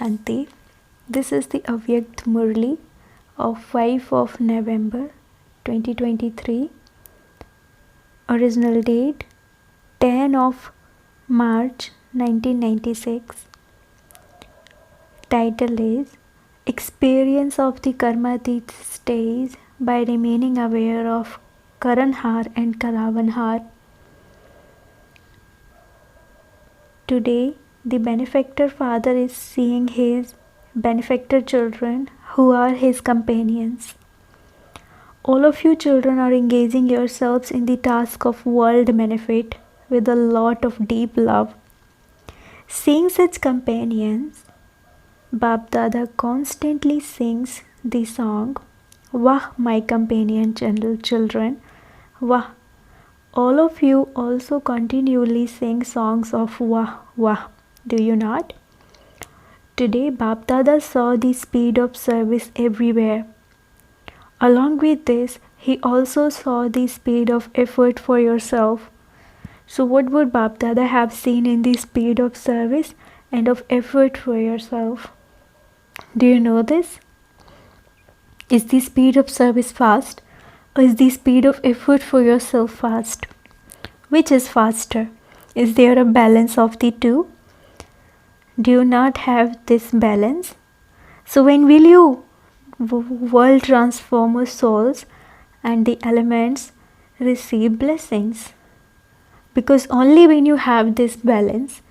Shanti. This is the Avyakt Murli of 5 of November 2023. Original date 10 of March 1996. Title is Experience of the Karmatit stage by remaining aware of Karanhar and Karavanhar. Today, the benefactor father is seeing his benefactor children who are his companions. All of you children are engaging yourselves in the task of world benefit with a lot of deep love. Seeing such companions, Bap Dada constantly sings the song, Wah, my companion children, Wah. All of you also continually sing songs of Wah, Wah, do you not? Today, Bap Dada saw the speed of service everywhere. Along with this, he also saw the speed of effort for yourself. So what would Bap Dada have seen in the speed of service and of effort for yourself? Do you know this? Is the speed of service fast? Or is the speed of effort for yourself fast? Which is faster? Is there a balance of the two? Do you not have this balance? So when will you world transformer souls and the elements receive blessings? Because only when you have this balance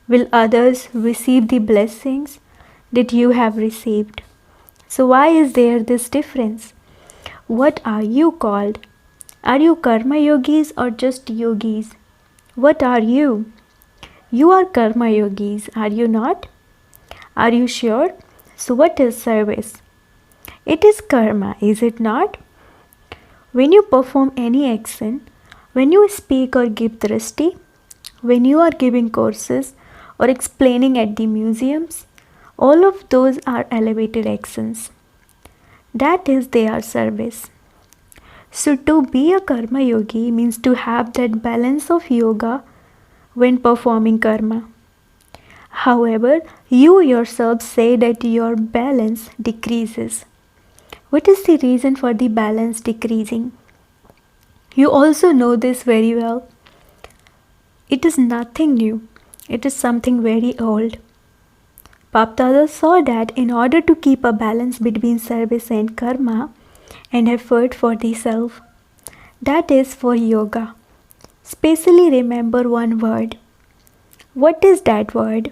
will others receive the blessings that you have received. So why is there this difference? What are you called? Are you karma yogis or just yogis? What are you? You are karma yogis, are you not? Are you sure? So what is service? It is karma, is it not? When you perform any action, when you speak or give drishti, when you are giving courses or explaining at the museums, all of those are elevated actions. That is their service. So to be a karma yogi means to have that balance of yoga when performing karma. However, you yourself say that your balance decreases. What is the reason for the balance decreasing? You also know this very well. It is nothing new. It is something very old. Bap Dada saw that in order to keep a balance between service and karma and effort for the self, that is for yoga. Specially remember one word. What is that word?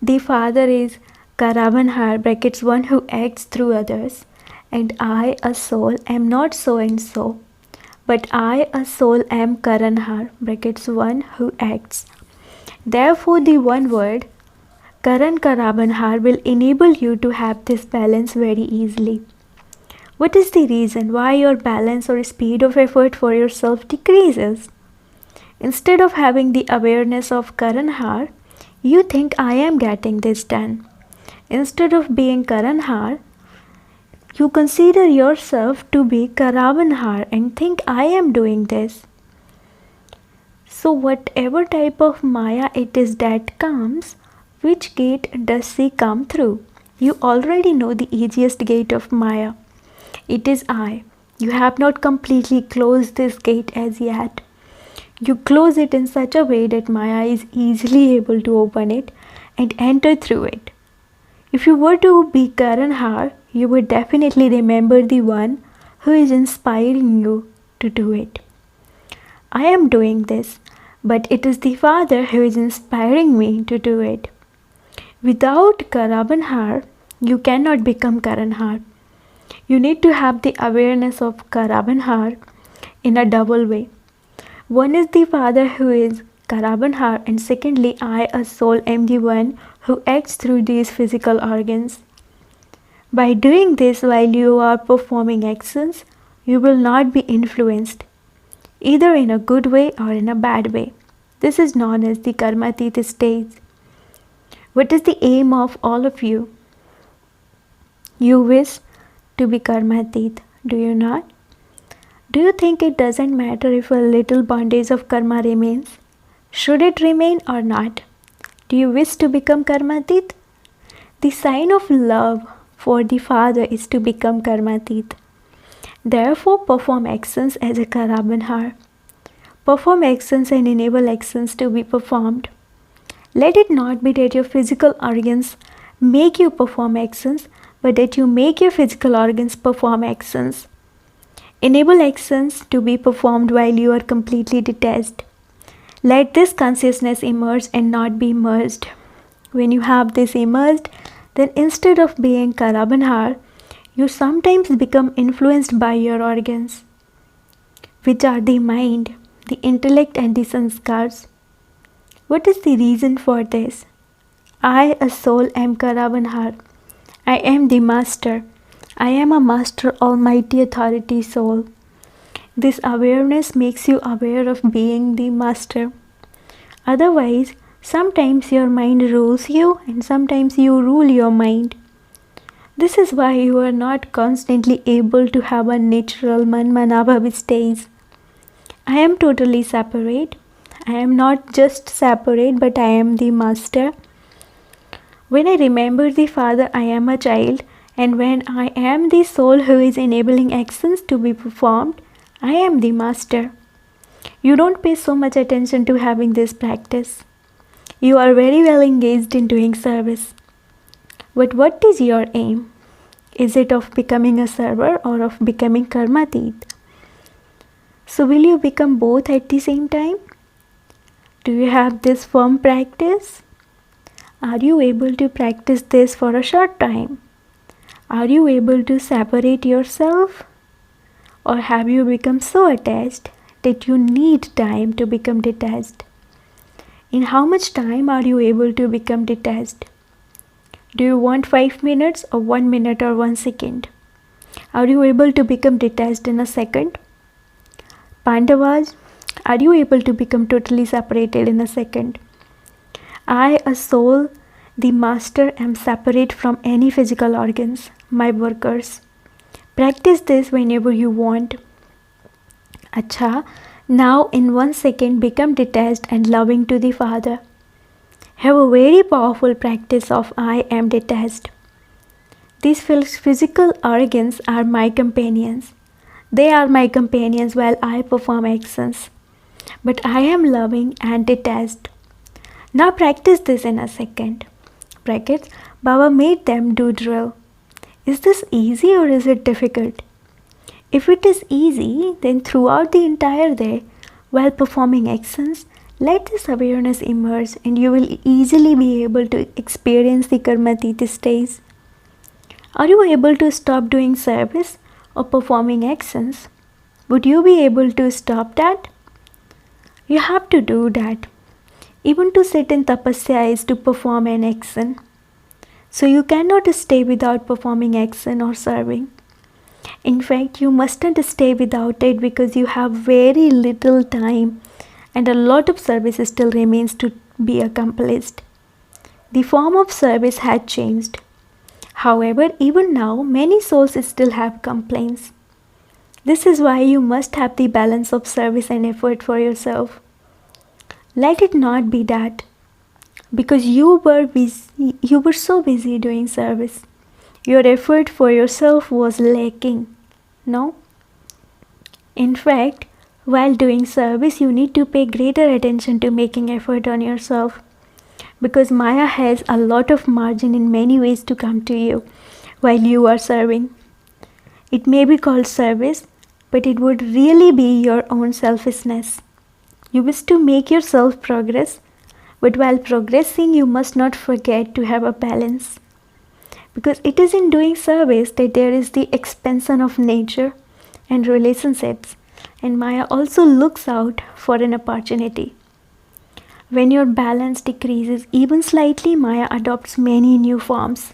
The father is Karavanhar brackets one who acts through others, and I, a soul, am not so and so, but I, a soul, am Karanhar brackets one who acts. Therefore, the one word Karan Karavanhar will enable you to have this balance very easily. What is the reason why your balance or speed of effort for yourself decreases? Instead of having the awareness of Karanhar, you think I am getting this done. Instead of being Karanhar, you consider yourself to be Karavanhar and think I am doing this. So whatever type of Maya it is that comes, which gate does she come through? You already know the easiest gate of Maya. It is I. You have not completely closed this gate as yet. You close it in such a way that Maya is easily able to open it and enter through it. If you were to be Karanhar, you would definitely remember the one who is inspiring you to do it. I am doing this, but it is the Father who is inspiring me to do it. Without Karavanhar, you cannot become Karanhar. You need to have the awareness of Karavanhar in a double way. One is the Father who is Karavanhar, and secondly, I, a soul, am the one who acts through these physical organs. By doing this while you are performing actions, you will not be influenced, either in a good way or in a bad way. This is known as the Karmatit stage. What is the aim of all of you? You wish to be Karmatit, do you not? Do you think it doesn't matter if a little bondage of karma remains? Should it remain or not? Do you wish to become Karmatit? The sign of love for the Father is to become karmatit. Therefore, perform actions as a karabanhar. Perform actions and enable actions to be performed. Let it not be that your physical organs make you perform actions, but that you make your physical organs perform actions. Enable actions to be performed while you are completely detached. Let this consciousness emerge and not be merged. When you have this emerged, then instead of being karabanhar, you sometimes become influenced by your organs, which are the mind, the intellect and the sanskars. What is the reason for this? I, a soul, am karabanhar. I am the master. I am a master almighty authority soul. This awareness makes you aware of being the master. Otherwise, sometimes your mind rules you and sometimes you rule your mind. This is why you are not constantly able to have a natural manmanabhav stage. I am totally separate. I am not just separate, but I am the master. When I remember the Father, I am a child, and when I am the soul who is enabling actions to be performed, I am the master. You don't pay so much attention to having this practice. You are very well engaged in doing service. But what is your aim? Is it of becoming a server or of becoming karmatit? So will you become both at the same time? Do you have this firm practice? Are you able to practice this for a short time? Are you able to separate yourself? Or have you become so attached that you need time to become detached? In how much time are you able to become detached? Do you want 5 minutes or 1 minute or 1 second? Are you able to become detached in a second? Pandavas, are you able to become totally separated in a second? I, a soul, the master, am separate from any physical organs, my workers. Practice this whenever you want. Acha, now in 1 second become detached and loving to the Father. Have a very powerful practice of I am detached. These physical organs are my companions. They are my companions while I perform actions. But I am loving and detached. Now practice this in a second. Brackets, Baba made them do drill. Is this easy or is it difficult? If it is easy, then throughout the entire day, while performing actions, let this awareness emerge and you will easily be able to experience the karmatita stage. Are you able to stop doing service or performing actions? Would you be able to stop that? You have to do that. Even to sit in tapasya is to perform an action. So you cannot stay without performing action or serving. In fact, you mustn't stay without it because you have very little time and a lot of service still remains to be accomplished. The form of service had changed. However, even now, many souls still have complaints. This is why you must have the balance of service and effort for yourself. Let it not be that because you were so busy doing service, your effort for yourself was lacking. No? In fact, while doing service, you need to pay greater attention to making effort on yourself because Maya has a lot of margin in many ways to come to you while you are serving. It may be called service, but it would really be your own selfishness. You wish to make yourself progress, but while progressing, you must not forget to have a balance. Because it is in doing service that there is the expansion of nature and relationships, and Maya also looks out for an opportunity. When your balance decreases even slightly, Maya adopts many new forms.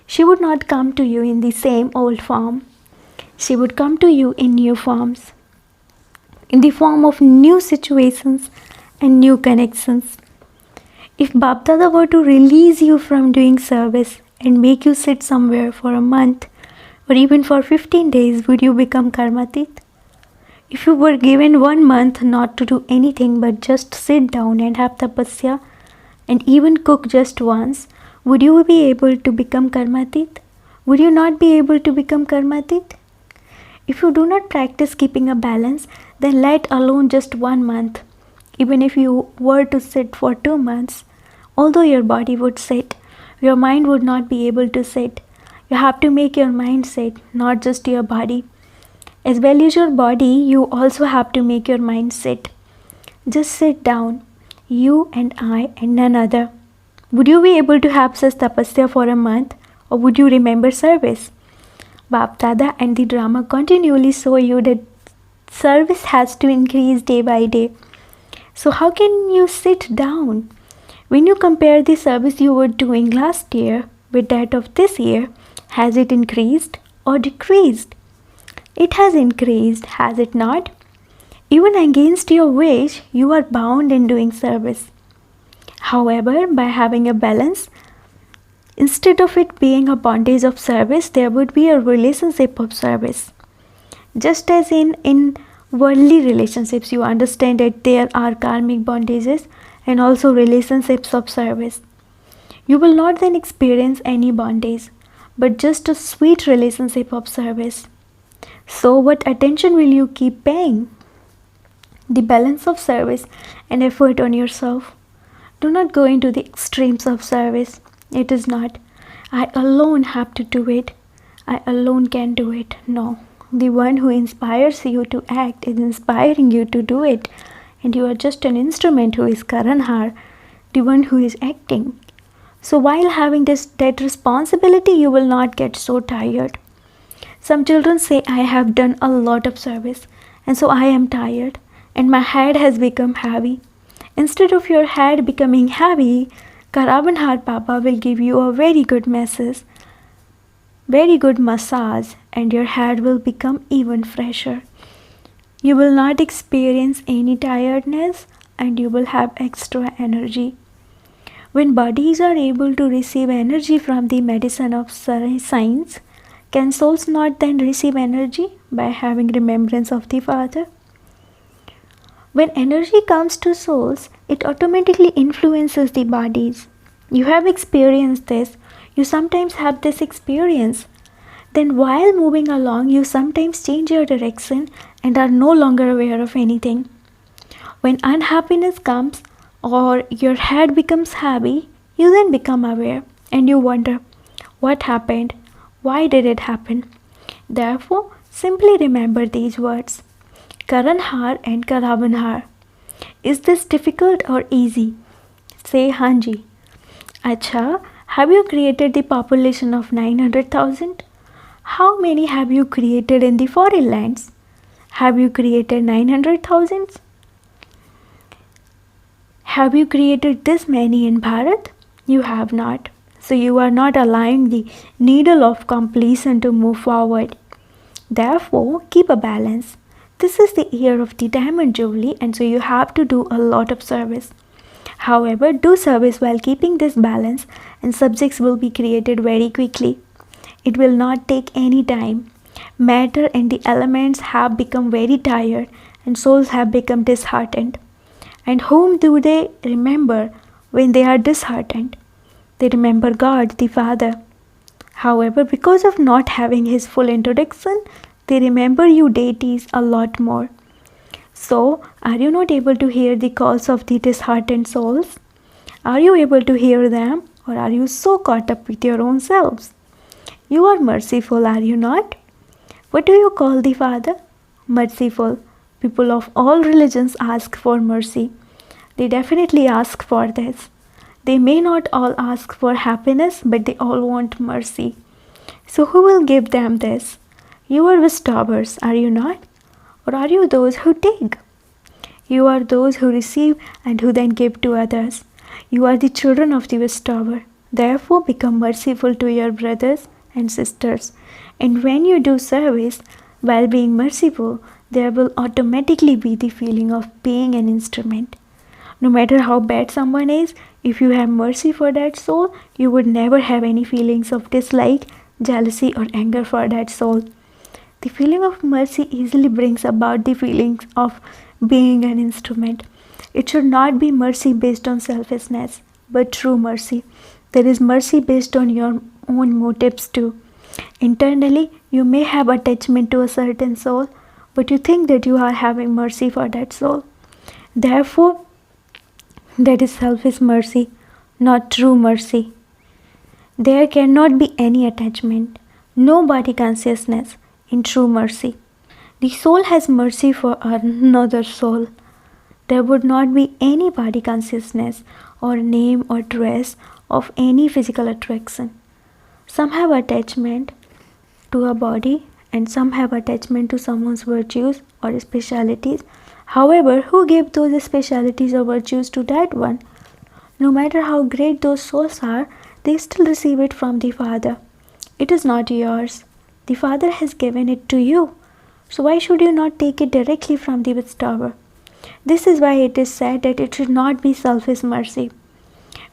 She would not come to you in the same old form. She would come to you in new forms, in the form of new situations and new connections. If Bapdada were to release you from doing service and make you sit somewhere for a month or even for 15 days, would you become karmatit? If you were given 1 month not to do anything but just sit down and have tapasya and even cook just once, would you be able to become karmatit? Would you not be able to become karmatit? If you do not practice keeping a balance, then let alone just 1 month. Even if you were to sit for 2 months, although your body would sit, your mind would not be able to sit. You have to make your mind sit, not just your body. As well as your body, you also have to make your mind sit. Just sit down, you and I and none other. Would you be able to have such tapasya for a month, or would you remember service? Bap Dada and the drama continually show you that service has to increase day by day. So how can you sit down? When you compare the service you were doing last year with that of this year, has it increased or decreased? It has increased, has it not? Even against your wish, you are bound in doing service. However, by having a balance, instead of it being a bondage of service, there would be a relationship of service. Just as in worldly relationships, you understand that there are karmic bondages and also relationships of service. You will not then experience any bondage, but just a sweet relationship of service. So what attention will you keep paying? The balance of service and effort on yourself. Do not go into the extremes of service. It is not, I alone have to do it. I alone can do it. No. The one who inspires you to act is inspiring you to do it. And you are just an instrument who is Karanhar, the one who is acting. So while having that responsibility, you will not get so tired. Some children say, I have done a lot of service, and so I am tired, and my head has become heavy. Instead of your head becoming heavy, Karavanhar Papa will give you a very good message, very good massage, and your head will become even fresher. You will not experience any tiredness, and you will have extra energy. When bodies are able to receive energy from the medicine of science, can souls not then receive energy by having remembrance of the Father? When energy comes to souls, it automatically influences the bodies. You have experienced this. You sometimes have this experience. Then while moving along, you sometimes change your direction and are no longer aware of anything. When unhappiness comes or your head becomes heavy, you then become aware and you wonder, what happened? Why did it happen? Therefore, simply remember these words, Karanhar and Karavanhar. Is this difficult or easy? Say Hanji. Acha, have you created the population of 900,000? How many have you created in the foreign lands? Have you created 900,000? Have you created this many in Bharat? You have not. So you are not allowing the needle of completion to move forward. Therefore, keep a balance. This is the year of the Diamond Jubilee, and so you have to do a lot of service. However, do service while keeping this balance, and subjects will be created very quickly. It will not take any time. Matter and the elements have become very tired, and souls have become disheartened. And whom do they remember when they are disheartened? They remember God, the Father. However, because of not having His full introduction, they remember you deities a lot more. So, are you not able to hear the calls of the disheartened souls? Are you able to hear them, or are you so caught up with your own selves? You are merciful, are you not? What do you call the Father? Merciful. People of all religions ask for mercy. They definitely ask for this. They may not all ask for happiness, but they all want mercy. So who will give them this? You are bestowers, are you not? Or are you those who take? You are those who receive and who then give to others. You are the children of the bestower. Therefore, become merciful to your brothers and sisters. And when you do service, while being merciful, there will automatically be the feeling of being an instrument. No matter how bad someone is, if you have mercy for that soul, you would never have any feelings of dislike, jealousy, or anger for that soul. The feeling of mercy easily brings about the feelings of being an instrument. It should not be mercy based on selfishness, but true mercy. There is mercy based on your own motives too. Internally, you may have attachment to a certain soul, but you think that you are having mercy for that soul. Therefore, that is selfish mercy, not true mercy. There cannot be any attachment, no body consciousness in true mercy. The soul has mercy for another soul. There would not be any body consciousness or name or dress of any physical attraction. Some have attachment to a body and some have attachment to someone's virtues or specialities. However, who gave those specialities or virtues to that one? No matter how great those souls are, they still receive it from the Father. It is not yours. The Father has given it to you. So why should you not take it directly from the bestower? This is why it is said that it should not be selfish mercy.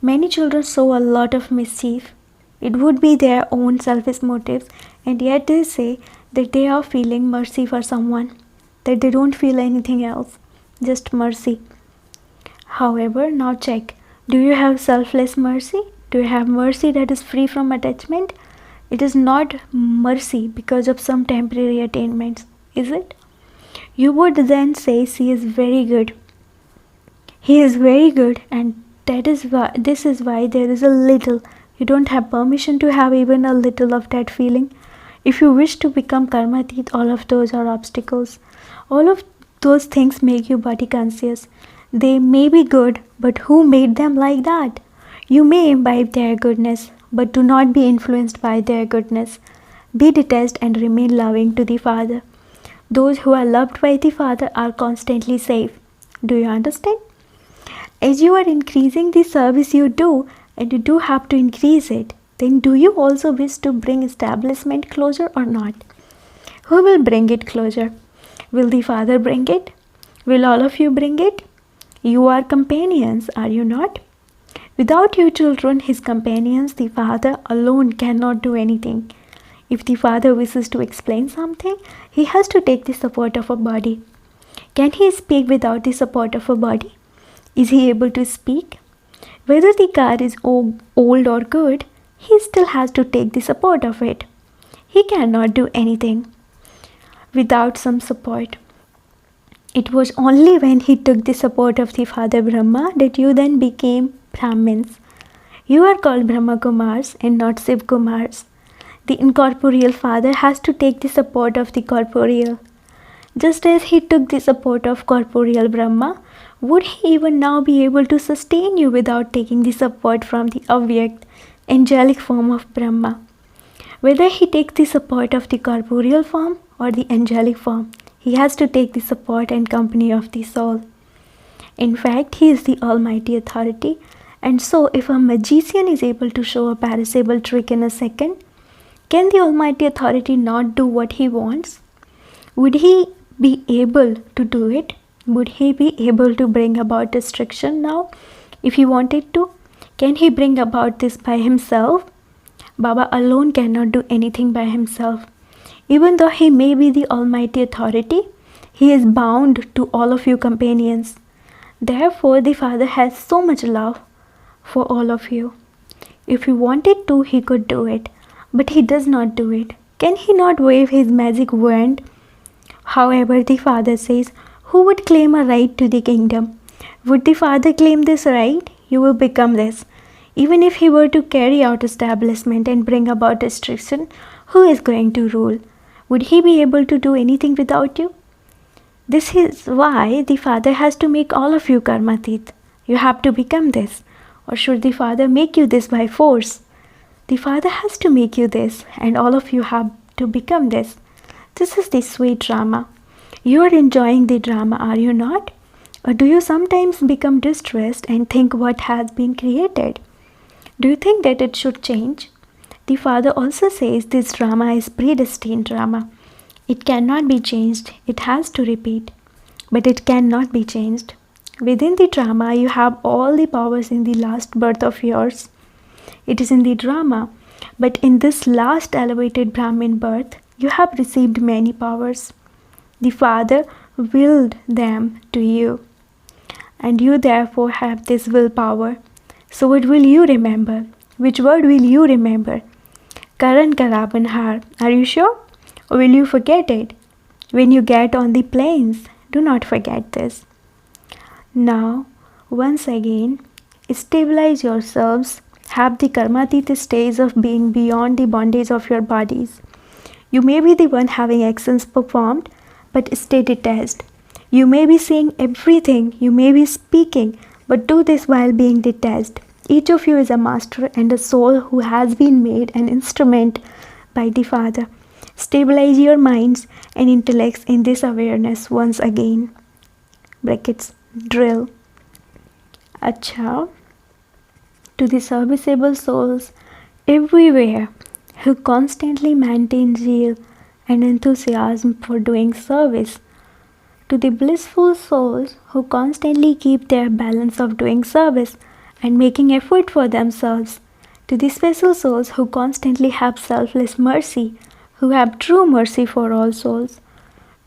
Many children show a lot of mischief. It would be their own selfish motives, and yet they say that they are feeling mercy for someone, that they don't feel anything else, just mercy. However, now check. Do you have selfless mercy? Do you have mercy that is free from attachment? It is not mercy because of some temporary attainments, is it? You would then say, "She is very good. He is very good," and this is why there is a little. You don't have permission to have even a little of that feeling. If you wish to become karmatit, all of those are obstacles. All of those things make you body conscious. They may be good, but who made them like that? You may imbibe their goodness, but do not be influenced by their goodness. Be detached and remain loving to the Father. Those who are loved by the Father are constantly safe. Do you understand? As you are increasing the service you do, and you do have to increase it, then do you also wish to bring establishment closer or not? Who will bring it closer? Will the Father bring it? Will all of you bring it? You are companions, are you not? Without you children, his companions, the Father alone cannot do anything. If the Father wishes to explain something, he has to take the support of a body. Can he speak without the support of a body? Is he able to speak? Whether the car is old or good, he still has to take the support of it. He cannot do anything without some support. It was only when he took the support of the Father Brahma that you then became Brahmins. You are called Brahma Kumars and not Shiv Kumars. The incorporeal Father has to take the support of the corporeal. Just as he took the support of corporeal Brahma, would he even now be able to sustain you without taking the support from the Avyakt, angelic form of Brahma? Whether he takes the support of the corporeal form or the angelic form, he has to take the support and company of the soul. In fact, he is the almighty authority, and so if a magician is able to show a perishable trick in a second, can the almighty authority not do what he wants? Would he be able to do it? Would he be able to bring about destruction now if he wanted to? Can he bring about this by himself? Baba alone cannot do anything by himself. Even though he may be the almighty authority, he is bound to all of you companions. Therefore, the Father has so much love for all of you. If he wanted to, he could do it, but he does not do it. Can he not wave his magic wand? However, the Father says, who would claim a right to the kingdom? Would the Father claim this right? You will become this. Even if he were to carry out establishment and bring about destruction, who is going to rule? Would he be able to do anything without you? This is why the Father has to make all of you karmatit. You have to become this. Or should the Father make you this by force? The Father has to make you this, and all of you have to become this. This is the sweet drama. You are enjoying the drama, are you not? Or do you sometimes become distressed and think what has been created? Do you think that it should change? The Father also says this drama is predestined drama. It cannot be changed. It has to repeat. But it cannot be changed. Within the drama, you have all the powers in the last birth of yours. It is in the drama. But in this last elevated Brahmin birth, you have received many powers. The Father willed them to you. And you therefore have this willpower. So what will you remember? Which word will you remember? Karan Karaban Har. Are you sure? Or will you forget it? When you get on the planes, do not forget this. Now, once again, stabilize yourselves. Have the karmatita stage of being beyond the bondage of your bodies. You may be the one having actions performed, but stay detached. You may be saying everything, you may be speaking, but do this while being detached. Each of you is a master and a soul who has been made an instrument by the Father. Stabilize your minds and intellects in this awareness once again. Brackets, drill. Acha. To the serviceable souls everywhere who constantly maintain zeal and enthusiasm for doing service. To the blissful souls who constantly keep their balance of doing service and making effort for themselves. To the special souls who constantly have selfless mercy, who have true mercy for all souls.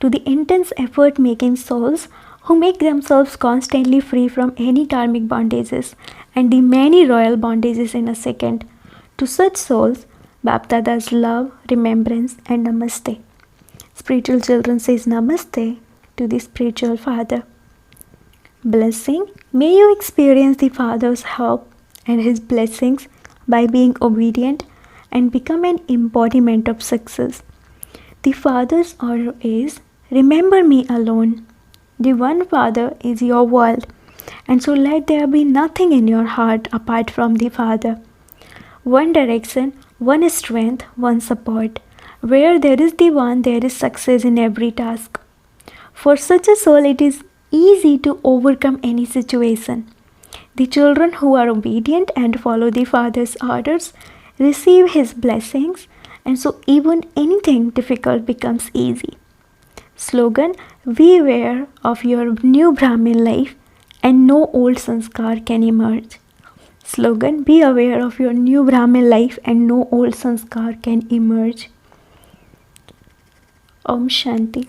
To the intense effort making souls who make themselves constantly free from any karmic bondages and the many royal bondages in a second. To such souls, Bapdada's love, remembrance, and namaste. Spiritual children says namaste to the spiritual father. Blessing. May you experience the Father's help and his blessings by being obedient and become an embodiment of success. The Father's order is, remember me alone. The one Father is your world, and so let there be nothing in your heart apart from the Father. One direction, one strength, one support. Where there is the one, there is success in every task. For such a soul, it is easy to overcome any situation. The children who are obedient and follow the Father's orders receive his blessings, and so even anything difficult becomes easy. Slogan, beware of your new Brahmin life and no old sanskar can emerge. Slogan, be aware of your new Brahmin life and no old sanskar can emerge. Om Shanti.